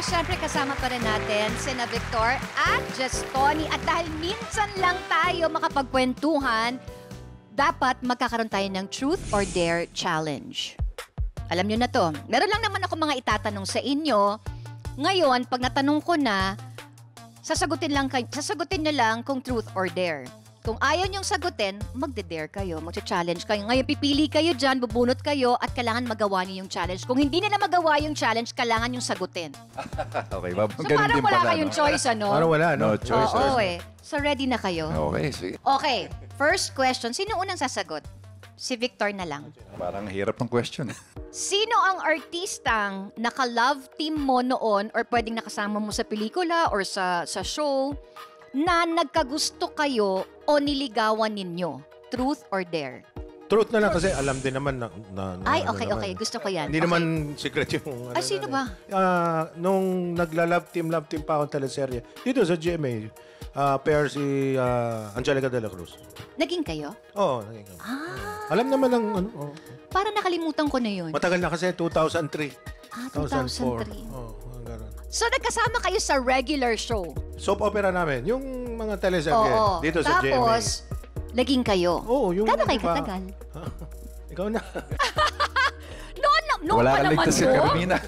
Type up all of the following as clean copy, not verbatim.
syempre kasama pa rin natin sina Victor at Justoni. At dahil minsan lang tayo makapagkwentuhan, dapat magkakaroon tayo ng Truth or Dare Challenge. Alam nyo na to. Meron lang naman ako mga itatanong sa inyo. Ngayon, pag natanong ko na, sasagutin nyo lang kung truth or dare. Kung ayaw nyong sagutin, magde-dare kayo, magche-challenge kayo. Ngayon, pipili kayo dyan, bubunot kayo, at kailangan magawa niyo yung challenge. Kung hindi nila magawa yung challenge, kailangan yung sagutin. Okay, So parang wala kayong choice, ano? Parang wala, no? No choice. Oo, eh. So ready na kayo? Okay, sige. Okay, first question. Sino unang sasagot? Si Victor na lang. Parang hirap ng question. Sino ang artistang naka-love team mo noon or pwedeng nakasama mo sa pelikula or sa show na nagkagusto kayo o niligawan ninyo? Truth or dare? Truth na lang kasi alam din naman na Ay, ano okay, naman. okay. Gusto ko yan. Hindi Okay. naman secret yung... Ay, sino ba? Nung nagla-love team pa akong teleserye, dito sa GMA, pair si Angelica de la Cruz. Naging kayo? Oo, naging kami. Alam naman ng... Ano, Parang nakalimutan ko na yun. matagal na kasi, 2003. 2003. Oo, ganun. So, nagkasama kayo sa regular show? Soap opera namin, yung mga teleserye Oo. dito sa GMA. Tapos, naging kayo? Oo, yung... Gano'n kayo iba- katagal? Ikaw na. Noon Wala pa kang naman ligtas si to. Carmina.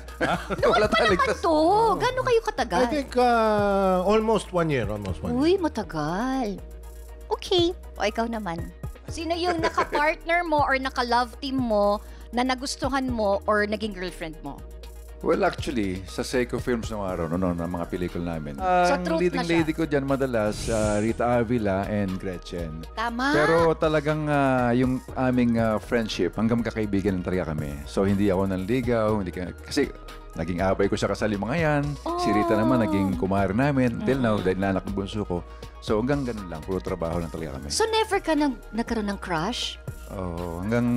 Noon Wala pa tayong naman ligtas. to. Gano'n kayo katagal? I think almost 1 year. Almost 1 year. Uy, matagal. Okay. O, ikaw naman. Sino yung naka-partner mo or naka-love team mo na nagustuhan mo or naging girlfriend mo? Well, actually, sa Seiko Films noong araw, ng mga pelikula namin. So, Ang truth leading na siya. lady ko dyan madalas, Rita Avila and Gretchen. Tama. Pero talagang yung aming friendship, hanggang kakaibigan lang talaga kami. So, hindi ako nanligaw, kasi naging abay ko sa kasal yung mga yan. Si Rita naman, naging kumare namin. Till now, dahil nanak ng bunso ko. So, hanggang ganun lang. Puro trabaho lang talaga kami. So, never ka nagkaroon ng crush? Oo, hanggang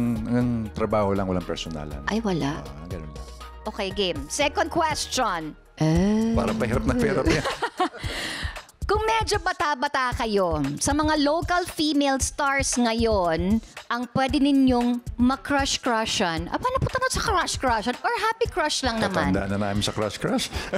trabaho lang, walang personalan. Ay, wala. Ganun lang. Okay, game. Second question. Parang pahirap na pahirap yan. Kung medyo bata-bata kayo, sa mga local female stars ngayon, ang pwede ninyong ma-crush-crushan. Paano punta na sa crush-crushan? Or happy crush lang naman? Tatandaan na namin sa crush.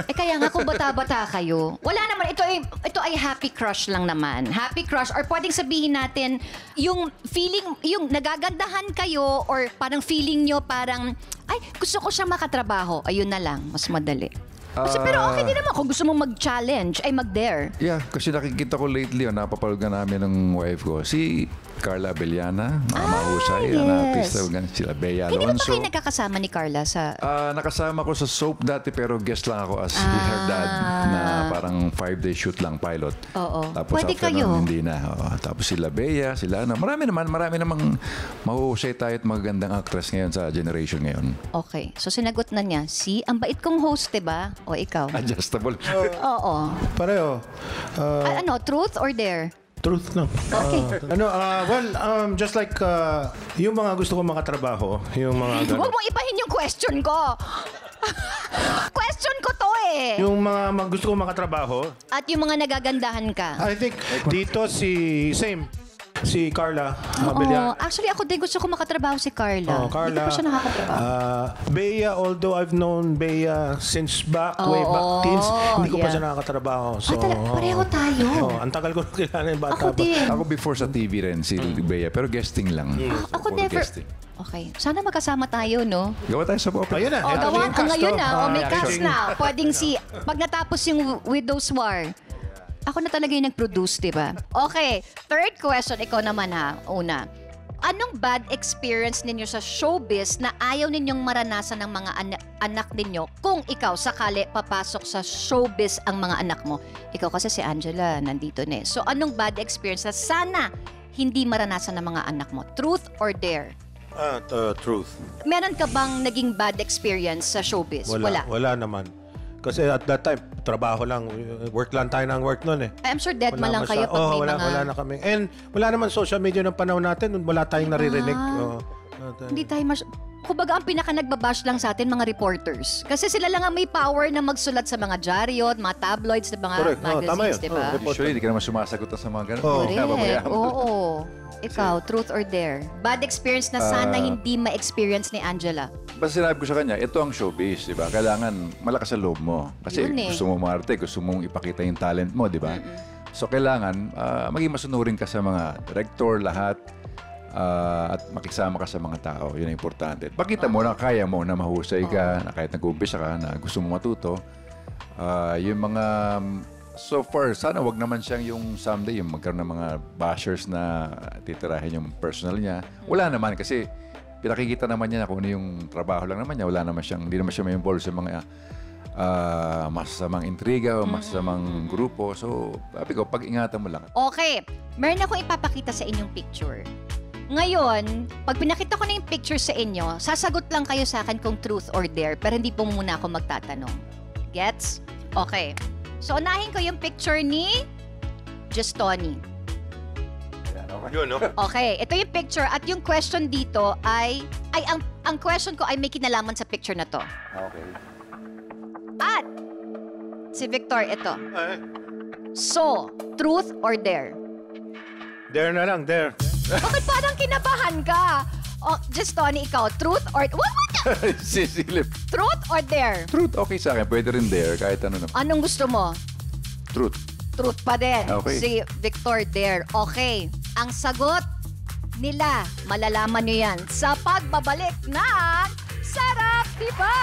Kaya nga kung bata-bata kayo, wala naman. Ito ay happy crush lang naman. Happy crush. Or pwedeng sabihin natin, yung feeling, yung nagagandahan kayo or parang feeling nyo parang, ay, gusto ko siyang makatrabaho. Ayun na lang. Mas madali. Kasi pero okay din naman kung gusto mong mag-challenge, ay mag-dare. Yeah, kasi nakikita ko lately, napapanood nga namin ng wife ko, si Carla Abellana, mahusay, yes. artista, sila Bea Hindi ba Alonso. kayo nagkakasama ni Carla sa... Nakasama ko sa soap dati pero guest lang ako as with her dad na parang 5-day shoot lang pilot. Oo. Tapos Pwede after kayo. nun, hindi na. Oo. Tapos sila Bea, sila marami namang mahusay tayo at magagandang actress ngayon sa generation ngayon. Okay. So sinagot na niya, ang bait kong host, diba? O ikaw? Adjustable. Oo. Pareho. Ano, truth or dare? Truth no. Okay. Just like yung mga gusto ko makatrabaho, yung mga Huwag mong ipahin yung question ko. Question ko to eh. yung mga gusto ko makatrabaho, At yung mga nagagandahan ka. I think dito si Carla Abellana. Oo. Actually, ako din gusto ko makatrabaho si Carla. Hindi Carla. ko pa siya nakakatrabaho. Bea, although I've known Bea since way back teens, hindi ko pa siya nakakatrabaho. So, Pareho tayo. ang tagal ko kilala yung bata Ako pa. din. Ako before sa TV rin, si Bea, pero guesting lang. Ako Puro never. guesting. Okay. Sana magkasama tayo, no? Gawa tayo sa opera. Ayun na. O, eto gawa yung cast, ngayon oh. na. O, may cast Acting. na. Pwedeng pag natapos yung Widow's War, ako na talaga yung nag-produce, di ba? Okay. Third question, ikaw naman ha. Una. Anong bad experience ninyo sa showbiz na ayaw ninyong maranasan ng mga anak ninyo kung ikaw sakali papasok sa showbiz ang mga anak mo? Ikaw kasi si Angela, nandito na eh. So, anong bad experience na sana hindi maranasan ng mga anak mo? Truth or dare? Truth. Meron ka bang naging bad experience sa showbiz? Wala naman. Kasi at that time, trabaho lang. Work lang tayo ng work noon eh. I'm sure dead man lang kayo pag may mga... Wala na kami. And wala naman social media ng panahon natin. Wala tayong naririnig. Hindi tayo Kumbaga, ang pinaka nagbabash lang sa atin, mga reporters. Kasi sila lang ang may power na magsulat sa mga dyaryo, mga tabloids, mga Correct. Tama magazines, yun. di ba? Report. Usually, hindi ka naman sumasagot sa mga ganun. Oo. Correct. Oo. ikaw, truth or dare? Bad experience na sana hindi ma-experience ni Angela. Basta sinabi ko sa kanya, ito ang showbiz, di ba? Kailangan malakas sa loob mo. Kasi Yun eh. gusto mo umarte, gusto mong ipakita yung talent mo, di ba? So kailangan maging masunurin ka sa mga director, lahat, at makisama ka sa mga tao. Yun ang importante. Pakita mo na kaya mo na mahusay ka, na kahit nag-umpisa ka, na gusto mo matuto. Yung mga... So far, sana wag naman siyang yung someday yung magkaroon ng mga bashers na titirahin yung personal niya. Wala naman kasi pinakikita naman niya kung ano yung trabaho lang naman niya. Wala naman siyang, hindi naman siya may involved sa mga masasamang intriga o masasamang grupo. So, sabi ko, pag-ingatan mo lang. Okay, meron akong ipapakita sa inyong picture. Ngayon, pag pinakita ko na yung picture sa inyo, sasagot lang kayo sa akin kung truth or dare, pero hindi po muna ako magtatanong. Gets? Okay. So, unahin ko yung picture ni Justoni. Yun, no? Okay, ito yung picture at yung question dito ay ang question ko ay may kinalaman sa picture na to. Okay. At si Victor, ito. Ay, So, truth or dare? dare na lang, dare. Bakit parang kinabahan ka? Oh, Justoni, ikaw, truth or... What? Sisilip. Truth or dare? Truth, okay sa akin. Pwede rin dare, kahit ano na. Anong gusto mo? Truth. Truth pa din. Okay. Si Victor, dare. Okay. Ang sagot nila, malalaman nyo yan sa pagbabalik ng Sarap Diba?